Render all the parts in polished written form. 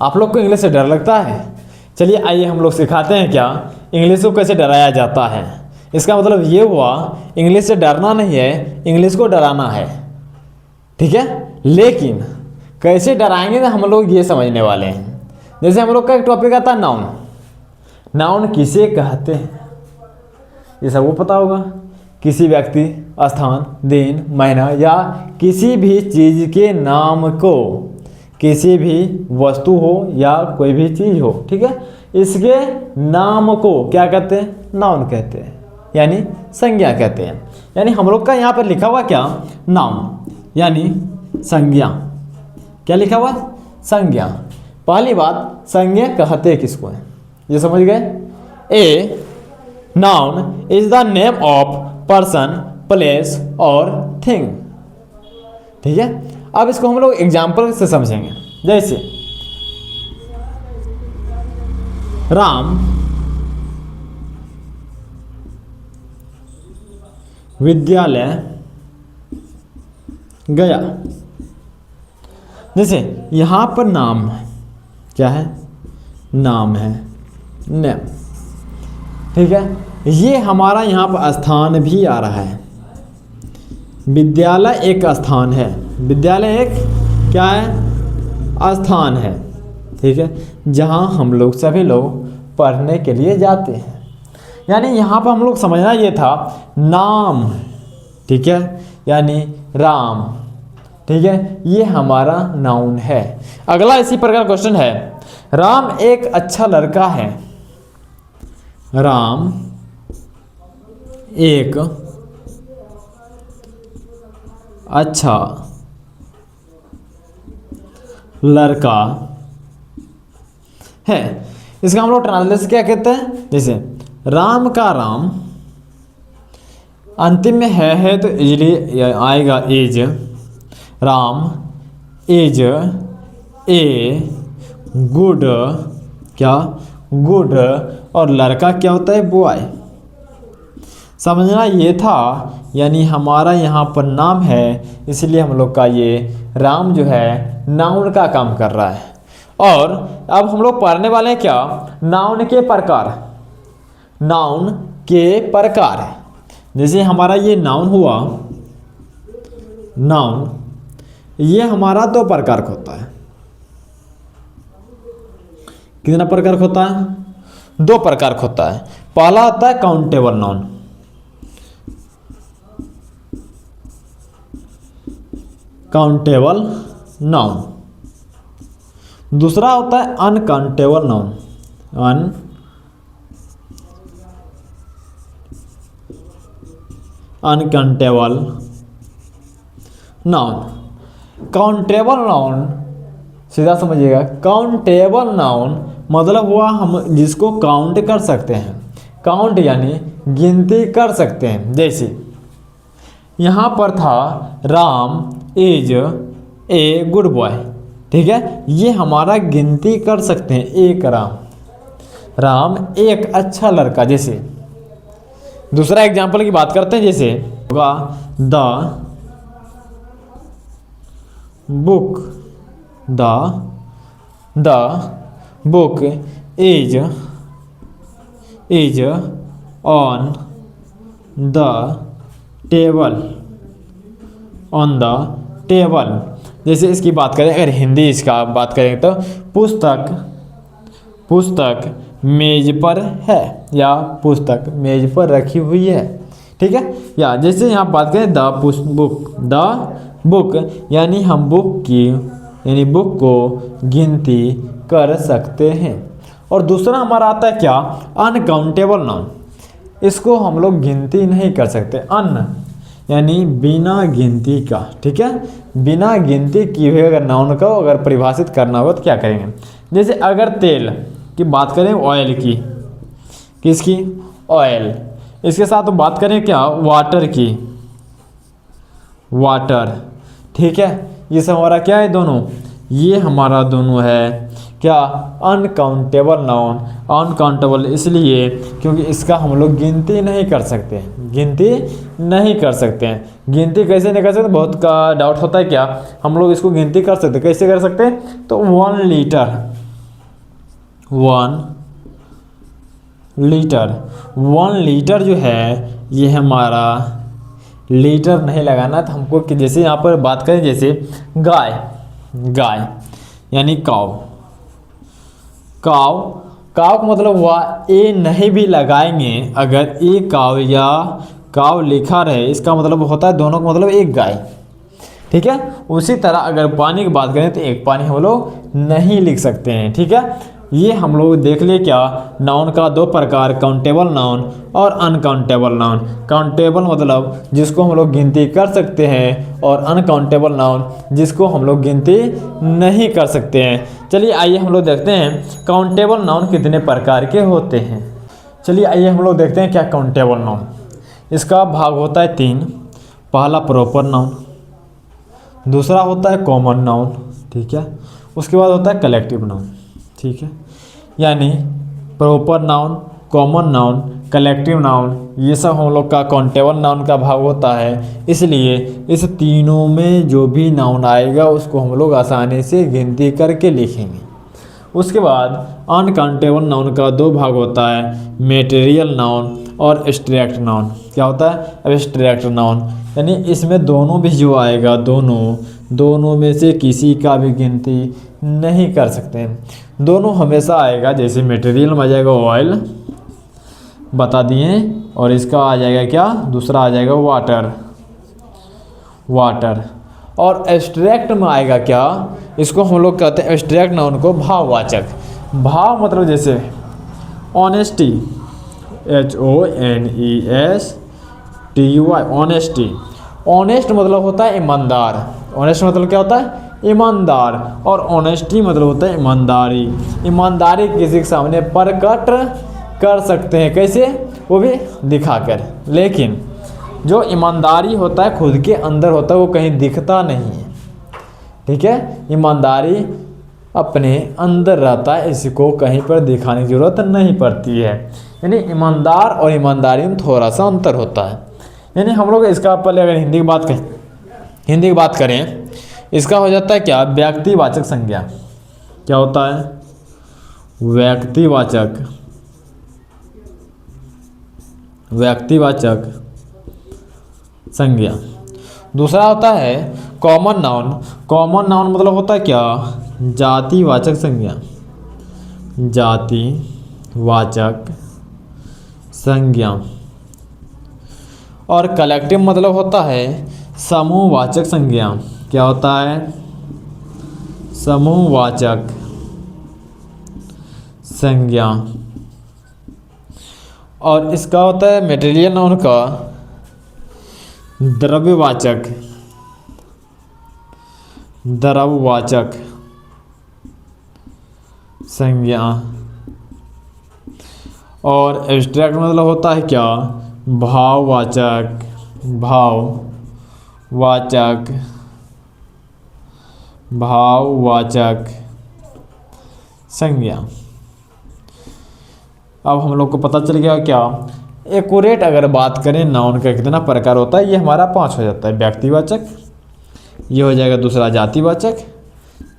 आप लोग को इंग्लिश से डर लगता है? चलिए आइए हम लोग सिखाते हैं क्या इंग्लिश को कैसे डराया जाता है। इसका मतलब ये हुआ इंग्लिश से डरना नहीं है, इंग्लिश को डराना है, ठीक है। लेकिन कैसे डराएंगे ना हम लोग ये समझने वाले हैं। जैसे हम लोग का एक टॉपिक आता है नाउन। नाउन किसे कहते हैं ये सबको पता होगा। किसी व्यक्ति, स्थान, दिन, महीना या किसी भी चीज़ के नाम को, किसी भी वस्तु हो या कोई भी चीज़ हो, ठीक है, इसके नाम को क्या कहते हैं? नाउन कहते हैं, यानी संज्ञा कहते हैं। यानी हम लोग का यहाँ पर लिखा हुआ क्या? नाउन यानी संज्ञा। क्या लिखा हुआ? संज्ञा। पहली बात, संज्ञा कहते किसको है ये समझ गए। A noun is the name of person, place और थिंग, ठीक है। अब इसको हम लोग एग्जाम्पल से समझेंगे। जैसे राम विद्यालय गया। जैसे यहाँ पर नाम क्या है? नाम है, नेम, ठीक है। ये हमारा यहाँ पर स्थान भी आ रहा है। विद्यालय एक स्थान है, विद्यालय एक क्या है? स्थान है, ठीक है, जहाँ हम लोग सभी लोग पढ़ने के लिए जाते हैं। यानी यहाँ पर हम लोग समझना ये था नाम, ठीक है, यानी राम, ठीक है, ये हमारा नाउन है। अगला इसी प्रकार क्वेश्चन है, राम एक अच्छा लड़का है। राम एक अच्छा लड़का है। इसका हम लोग ट्रांसलेशन क्या कहते हैं? जैसे राम का राम अंतिम में है तो इजली आएगा is. Ram is a good, क्या? गुड। और लड़का क्या होता है? बॉय। समझना ये था, यानी हमारा यहाँ पर नाम है, इसलिए हम लोग का ये राम जो है नाउन का काम कर रहा है। और अब हम लोग पढ़ने वाले हैं क्या? नाउन के प्रकार। नाउन के प्रकार, जैसे हमारा ये नाउन हुआ, नाउन ये हमारा दो प्रकार का होता है। कितना प्रकार का होता है? दो प्रकार का होता है। पहला होता है काउंटेबल नाउन, काउंटेबल नाउन। दूसरा होता है uncountable noun, uncountable noun. Countable noun सीधा समझिएगा, काउंटेबल नाउन मतलब हुआ हम जिसको काउंट कर सकते हैं। काउंट यानी गिनती कर सकते हैं। जैसे यहाँ पर था Ram is a good boy, ठीक है, ये हमारा गिनती कर सकते हैं। एक राम, राम एक अच्छा लड़का। जैसे दूसरा एग्जाम्पल की बात करते हैं, जैसे होगा the book, the book is on the table, on the table. जैसे इसकी बात करें, अगर हिंदी इसका बात करें तो पुस्तक मेज पर है, या पुस्तक मेज पर रखी हुई है, ठीक है। या जैसे यहाँ बात करें द बुक यानी हम बुक की, यानी बुक को गिनती कर सकते हैं। और दूसरा हमारा आता है क्या? Uncountable noun. इसको हम लोग गिनती नहीं कर सकते। अन यानी बिना गिनती का, ठीक है, बिना गिनती किए हुए अगर नाउन को अगर परिभाषित करना हो तो क्या करेंगे? जैसे अगर तेल की बात करें, ऑयल की, किसकी? ऑयल। इसके साथ तो बात करें क्या? वाटर की, वाटर, ठीक है। ये सब हमारा क्या है? दोनों, ये हमारा दोनों है क्या? Uncountable noun. अनकाउंटेबल इसलिए क्योंकि इसका हम लोग गिनती नहीं कर सकते, गिनती नहीं कर सकते हैं। गिनती कैसे नहीं कर सकते? बहुत का डाउट होता है क्या हम लोग इसको गिनती कर सकते? कैसे कर सकते हैं? तो 1 लीटर, 1 लीटर। 1 लीटर जो है ये हमारा लीटर नहीं लगाना, तो हमको कि जैसे यहाँ पर बात करें जैसे गाय, गाय यानी काव, काव, काव का मतलब हुआ ए नहीं भी लगाएंगे, अगर ए काव या काव लिखा रहे इसका मतलब होता है दोनों का मतलब एक गाय, ठीक है। उसी तरह अगर पानी की बात करें तो एक पानी हम लोग नहीं लिख सकते हैं, ठीक है। ये हम लोग देख लिए क्या, नाउन का दो प्रकार, काउंटेबल नाउन और अनकाउंटेबल नाउन। काउंटेबल मतलब जिसको हम लोग गिनती कर सकते हैं, और अनकाउंटेबल नाउन जिसको हम लोग गिनती नहीं कर सकते हैं। चलिए आइए हम लोग देखते हैं काउंटेबल नाउन कितने प्रकार के होते हैं। चलिए आइए हम लोग देखते हैं क्या काउंटेबल नाउन। इसका भाग होता है 3। पहला प्रॉपर नाउन, दूसरा होता है कॉमन नाउन, ठीक है, उसके बाद होता है कलेक्टिव नाउन, ठीक है। यानी proper noun, common noun, collective noun, ये सब हम लोग का काउंटेबल नाउन का भाग होता है। इसलिए इस तीनों में जो भी नाउन आएगा उसको हम लोग आसानी से गिनती करके लिखेंगे। उसके बाद अनकाउंटेबल नाउन का 2 भाग होता है, मटेरियल नाउन और एब्स्ट्रैक्ट नाउन। क्या होता है, एब्स्ट्रैक्ट नाउन, यानी इसमें दोनों भी जो आएगा, दोनों में से किसी का भी गिनती नहीं कर सकते हैं। दोनों हमेशा आएगा, जैसे मटेरियल में आ जाएगा ऑयल, बता दिए, और इसका आ जाएगा क्या, दूसरा आ जाएगा वाटर, वाटर। और एब्स्ट्रैक्ट में आएगा क्या, इसको हम लोग कहते हैं एब्स्ट्रैक्ट नाउन को भाववाचक। भाव मतलब जैसे ऑनेस्टी, HONESTY, ऑनेस्टी। ऑनेस्ट मतलब होता है ईमानदार, ऑनेस्ट मतलब क्या होता है, ईमानदार, और ऑनेस्टी मतलब होता है ईमानदारी। ईमानदारी किसी के सामने प्रकट कर सकते हैं, कैसे, वो भी दिखाकर। लेकिन जो ईमानदारी होता है खुद के अंदर होता है, वो कहीं दिखता नहीं है, ठीक है। ईमानदारी अपने अंदर रहता है, इसको कहीं पर दिखाने की जरूरत नहीं पड़ती है। यानी ईमानदार और ईमानदारी में थोड़ा सा अंतर होता है। यानी हम लोग इसका पहले अगर हिंदी की बात करें, इसका हो जाता है क्या, व्यक्तिवाचक संज्ञा। क्या होता है, व्यक्तिवाचक संज्ञा। दूसरा होता है कॉमन नाउन। कॉमन नाउन मतलब होता है क्या, जातिवाचक संज्ञा, जातिवाचक संज्ञा। और कलेक्टिव मतलब होता है समूहवाचक संज्ञा। क्या होता है, समूहवाचक संज्ञा। और इसका होता है मटेरियल नाउन का द्रव्यवाचक संज्ञा। और एब्स्ट्रैक्ट मतलब होता है क्या, भाववाचक संज्ञा। अब हम लोग को पता चल गया क्या, एक्यूरेट अगर बात करें नाउन का कितना प्रकार होता है, ये हमारा 5 हो जाता है। व्यक्तिवाचक, ये हो जाएगा दूसरा जातिवाचक,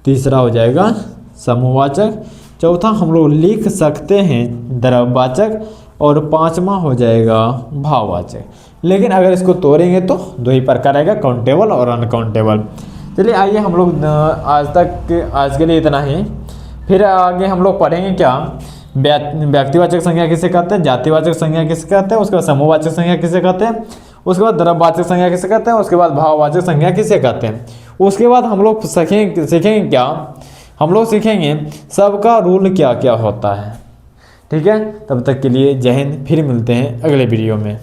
तीसरा हो जाएगा समूहवाचक, चौथा हम लोग लिख सकते हैं द्रव्यवाचक, और 5वां हो जाएगा भाववाचक। लेकिन अगर इसको तोड़ेंगे तो 2 ही प्रकार आएगा, काउंटेबल और अनकाउंटेबल। चलिए आइए हम लोग आज के लिए इतना ही। फिर आगे हम लोग पढ़ेंगे क्या, व्यक्तिवाचक संज्ञा किसे कहते हैं, जातिवाचक संज्ञा किसे कहते हैं, उसके बाद समूहवाचक संज्ञा किसे कहते हैं, उसके बाद द्रव्यवाचक संज्ञा किसे कहते हैं, उसके बाद भाववाचक संज्ञा किसे कहते हैं। उसके बाद हम लोग सीखेंगे क्या, हम लोग सीखेंगे सबका रूल क्या क्या होता है, ठीक है। तब तक के लिए जय हिंद, फिर मिलते हैं अगले वीडियो में।